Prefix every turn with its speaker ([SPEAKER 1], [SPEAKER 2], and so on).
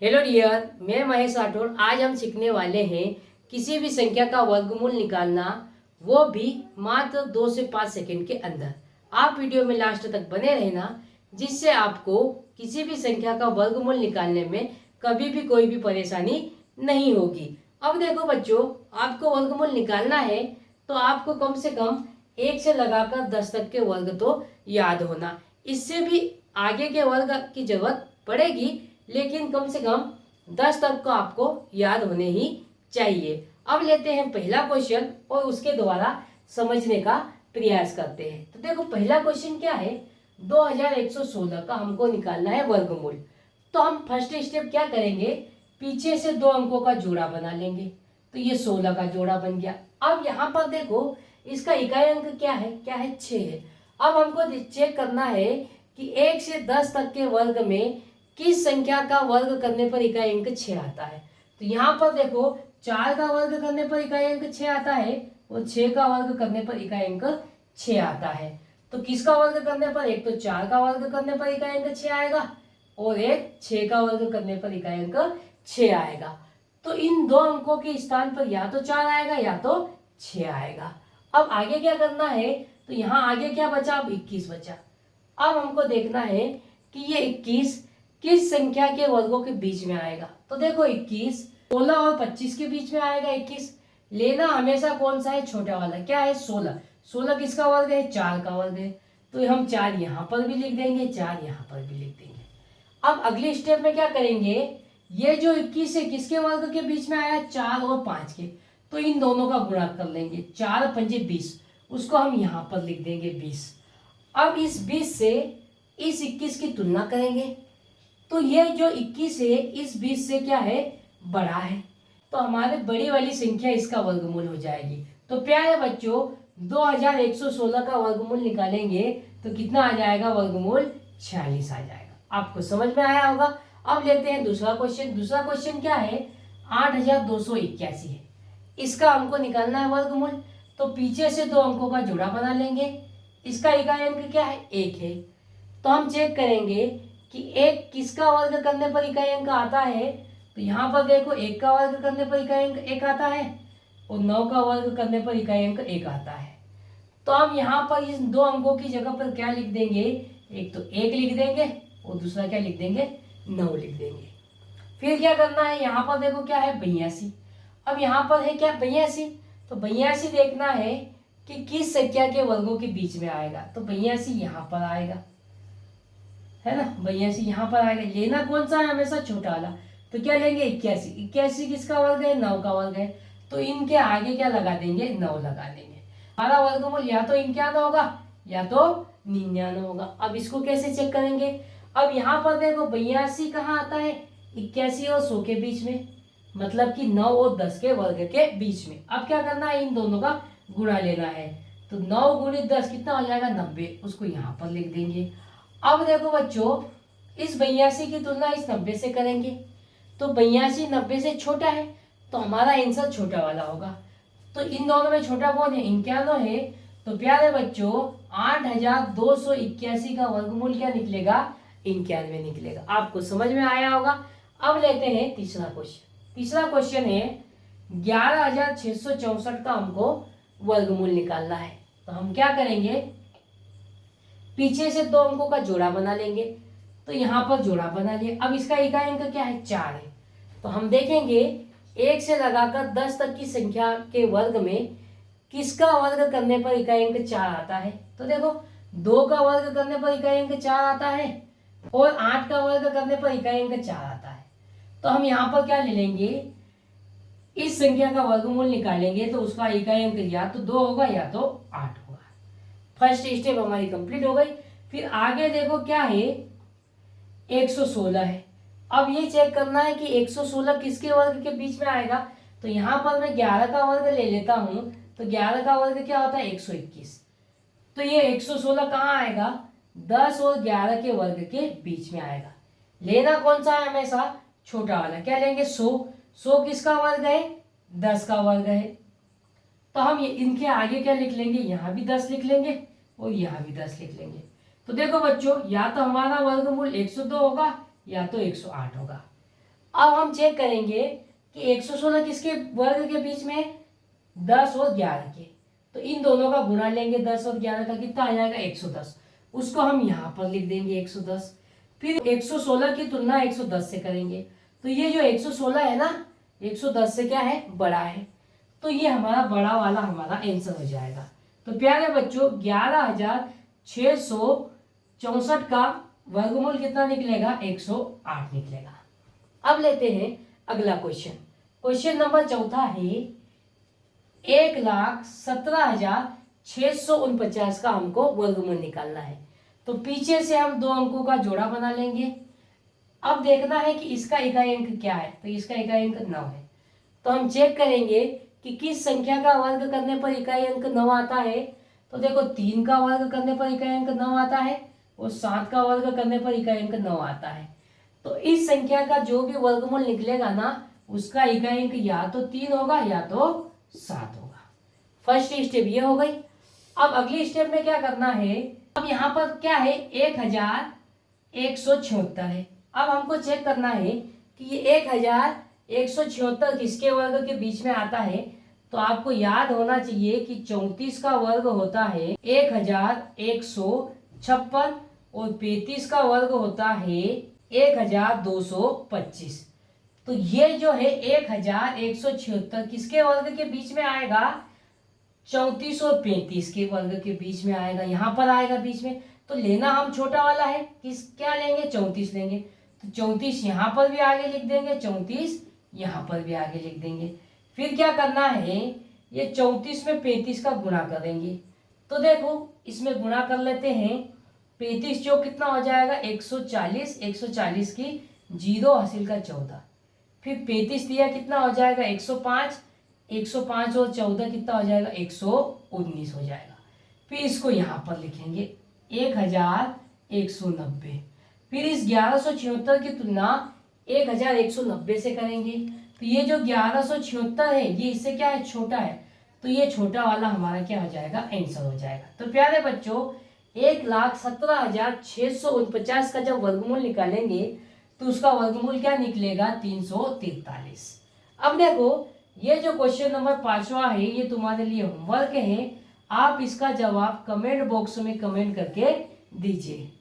[SPEAKER 1] Hello dear, मैं महेश राठौर। आज हम सीखने वाले हैं किसी भी संख्या का वर्गमूल निकालना, वो भी मात्र 2 से 5 सेकंड के अंदर। आप वीडियो में लास्ट तक बने रहना, जिससे आपको किसी भी संख्या का वर्गमूल निकालने में कभी भी कोई भी परेशानी नहीं होगी। अब देखो बच्चों, आपको वर्गमूल निकालना है तो आपको कम से कम 1 से लगाकर 10 तक के वर्ग तो याद होना। इससे भी आगे के वर्ग की जरूरत पड़ेगी, लेकिन कम से कम 10 तक को आपको याद होने ही चाहिए। अब लेते हैं पहला क्वेश्चन और उसके द्वारा समझने का प्रयास करते हैं। तो देखो पहला क्वेश्चन क्या है, 2116 का हमको निकालना है वर्गमूल। तो हम फर्स्ट स्टेप क्या करेंगे, पीछे से 2 अंकों का जोड़ा बना लेंगे। तो ये 16 का जोड़ा बन गया। अब यहाँ पर देखो इसका इकाई अंक क्या है 6 है। अब हमको चेक करना है कि 1 से 10 तक के वर्ग में किस संख्या का वर्ग करने पर इकाई अंक 6 आता है। तो यहाँ पर देखो 4 का वर्ग करने पर इकाई अंक 6 आता है और 6 का वर्ग करने पर इकाई अंक 6 आता है। तो किसका वर्ग करने पर, एक तो 4 का वर्ग करने पर इकाई अंक 6 आएगा और एक 6 का वर्ग करने पर इकाई अंक 6 आएगा। तो इन दो अंकों के स्थान पर या तो 4 आएगा या तो 6 आएगा। अब आगे क्या करना है, तो यहाँ आगे क्या बचा, अब 21 बचा। अब हमको देखना है कि ये 21 किस संख्या के वर्गों के बीच में आएगा। तो देखो 21 16 और 25 के बीच में आएगा। 21 लेना हमेशा कौन सा है, छोटा वाला। क्या है, 16। 16 किसका वर्ग है, 4 का वर्ग है। तो हम 4 यहाँ पर भी लिख देंगे, 4 यहाँ पर भी लिख देंगे। अब अगले स्टेप में क्या करेंगे, ये जो 21 है किसके वर्ग के बीच में आया, 4 और 5 के। तो इन दोनों का गुणा कर लेंगे, 4 और 5 20, उसको हम यहाँ पर लिख देंगे 20। अब इस 20 से इस 21 की तुलना करेंगे, तो ये जो 21 है इस 20 से क्या है, बड़ा है। तो हमारे बड़ी वाली संख्या इसका वर्गमूल हो जाएगी। तो प्यारे बच्चों, 2116 का वर्गमूल निकालेंगे तो कितना आ जाएगा, वर्गमूल 46 आ जाएगा। आपको समझ में आया होगा। अब लेते हैं दूसरा क्वेश्चन। दूसरा क्वेश्चन क्या है, 8281 है। इसका हमको निकालना है वर्गमूल। तो पीछे से 2 अंकों का जोड़ा बना लेंगे। इसका इकाई अंक क्या है, 1 है। तो हम चेक करेंगे कि 1 किसका वर्ग करने पर इकाई अंक आता है। तो यहाँ पर देखो 1 का वर्ग करने पर इकाई अंक 1 आता है और 9 का वर्ग करने पर इकाई अंक 1 आता है। तो हम यहाँ पर इस 2 अंकों की जगह पर क्या लिख देंगे, एक तो 1 लिख देंगे और दूसरा क्या लिख देंगे, 9 लिख देंगे। फिर क्या करना है, यहाँ पर देखो क्या है, 82। अब यहाँ पर है क्या, 82। तो 82 देखना है कि किस संख्या के वर्गों के बीच में आएगा। तो 82 यहाँ पर आएगा, है ना। 82 यहाँ पर आएगा। लेना कौन सा है, हमेशा छोटा वाला। तो क्या लेंगे, 81। 81 किसका वर्ग है, 9 का वर्ग है। तो इनके आगे क्या लगा देंगे, 9 लगा देंगे। हमारा वर्गमूल या तो 91 होगा या तो 99 होगा। अब इसको कैसे चेक करेंगे, अब यहाँ पर देखो 82 कहाँ आता है, 81 और 100 के बीच में, मतलब कि 9 और 10 के वर्ग के बीच में। अब क्या करना है, इन दोनों का गुणा लेना है। तो 9 गुणित 10 कितना हो जाएगा, 90। उसको यहाँ पर लिख देंगे। अब देखो बच्चों, इस 82 की तुलना इस 90 से करेंगे। तो 82 90 से छोटा है, तो हमारा आंसर छोटा वाला होगा। तो इन दोनों में छोटा कौन है, 91 है। तो प्यारे बच्चों, 8281 का वर्गमूल क्या निकलेगा, 91 निकलेगा। आपको समझ में आया होगा। अब लेते हैं तीसरा क्वेश्चन। तीसरा क्वेश्चन है 11664 का हमको वर्गमूल निकालना है। तो हम क्या करेंगे, पीछे से 2 अंकों का जोड़ा बना लेंगे। तो यहाँ पर जोड़ा बना लिया। अब इसका इकाई अंक क्या है, 4 है। तो हम देखेंगे 1 से लगाकर 10 तक की संख्या के वर्ग में किसका वर्ग करने पर इकाई अंक 4 आता है। तो देखो 2 का वर्ग करने पर इकाई अंक 4 आता है और 8 का वर्ग करने पर इकाई अंक 4 आता है। तो हम यहाँ पर क्या ले लेंगे, इस संख्या का वर्गमूल निकालेंगे तो उसका इकाई अंक या तो 2 होगा या तो 8 होगा। फर्स्ट स्टेप हमारी कंप्लीट हो गई। फिर आगे देखो क्या है, 116 है। अब ये चेक करना है कि 116 किसके वर्ग के बीच में आएगा। तो यहाँ पर मैं 11 का वर्ग ले लेता हूँ। तो 11 का वर्ग क्या होता है, 121। तो ये 116 कहाँ आएगा, 10 और 11 के वर्ग के बीच में आएगा। लेना कौन सा है, हमेशा छोटा वाला। क्या लेंगे, 100। 100 किसका वर्ग है, 10 का वर्ग है। तो हम इनके आगे क्या लिख लेंगे, यहाँ भी 10 लिख लेंगे और यहाँ भी 10 लिख लेंगे। तो देखो बच्चों, या तो हमारा वर्गमूल 102 होगा या तो 108 होगा। अब हम चेक करेंगे कि 116 किसके वर्ग के बीच में है, 10 और 11 के। तो इन दोनों का गुणा लेंगे, 10 और 11 का कितना आ जाएगा 110। उसको हम यहाँ पर लिख देंगे 110। फिर 116 की तुलना 110 से करेंगे, तो ये जो 116 है ना 110 से क्या है, बड़ा है। तो ये हमारा बड़ा वाला हमारा आंसर हो जाएगा। तो प्यारे बच्चों 11,664 का वर्गमूल कितना निकलेगा, 108 निकलेगा। अब लेते हैं अगला क्वेश्चन। क्वेश्चन नंबर चौथा है 1,17,649 का हमको वर्गमूल निकालना है। तो पीछे से हम 2 अंकों का जोड़ा बना लेंगे। अब देखना है कि इसका इकाई अंक क्या है, तो इसका इकाई अंक 9 है। तो हम चेक करेंगे कि किस संख्या का वर्ग करने पर इकाई अंक 9 आता है। तो देखो 3 का वर्ग करने पर इकाई अंक 9 आता है और 7 का वर्ग करने पर इकाई अंक 9 आता है। तो इस संख्या का जो भी वर्गमूल निकलेगा ना उसका इकाई अंक या तो 3 होगा या तो 7 होगा। फर्स्ट स्टेप ये हो गई। अब अगली स्टेप में क्या करना है, अब यहाँ पर क्या है 1,176 है। अब हमको चेक करना है कि ये 1,176 किसके वर्ग के बीच में आता है। तो आपको याद होना चाहिए कि 34 का वर्ग होता है 1,156 और 35 का वर्ग होता है 1,225। तो ये जो है 1,176 किसके वर्ग के बीच में आएगा, 34 और 35 के वर्ग के बीच में आएगा, यहाँ पर आएगा बीच में। तो लेना हम छोटा वाला है, किस क्या लेंगे 34 लेंगे। तो 34 यहाँ पर भी आगे लिख देंगे, 34 यहाँ पर भी आगे लिख देंगे। फिर क्या करना है, ये 34 में 35 का गुणा करेंगे। तो देखो इसमें गुणा कर लेते हैं, 35 जो कितना हो जाएगा 140, 140 की 0 हासिल का 14। फिर 35 दिया कितना हो जाएगा 105, 105 और 14 कितना हो जाएगा 119 हो जाएगा। फिर इसको यहाँ पर लिखेंगे 1,190। फिर इस 1176 की तुलना 1,190 से करेंगे। तो ये जो 1176 है ये इससे क्या है, छोटा है। तो ये छोटा वाला हमारा क्या हो जाएगा, आंसर हो जाएगा। तो प्यारे बच्चों 1,17,649 का जब वर्गमूल निकालेंगे तो उसका वर्गमूल क्या निकलेगा 343। अब देखो ये जो क्वेश्चन नंबर 5वां है ये तुम्हारे लिए होमवर्क है। आप इसका जवाब कमेंट बॉक्स में कमेंट करके दीजिए।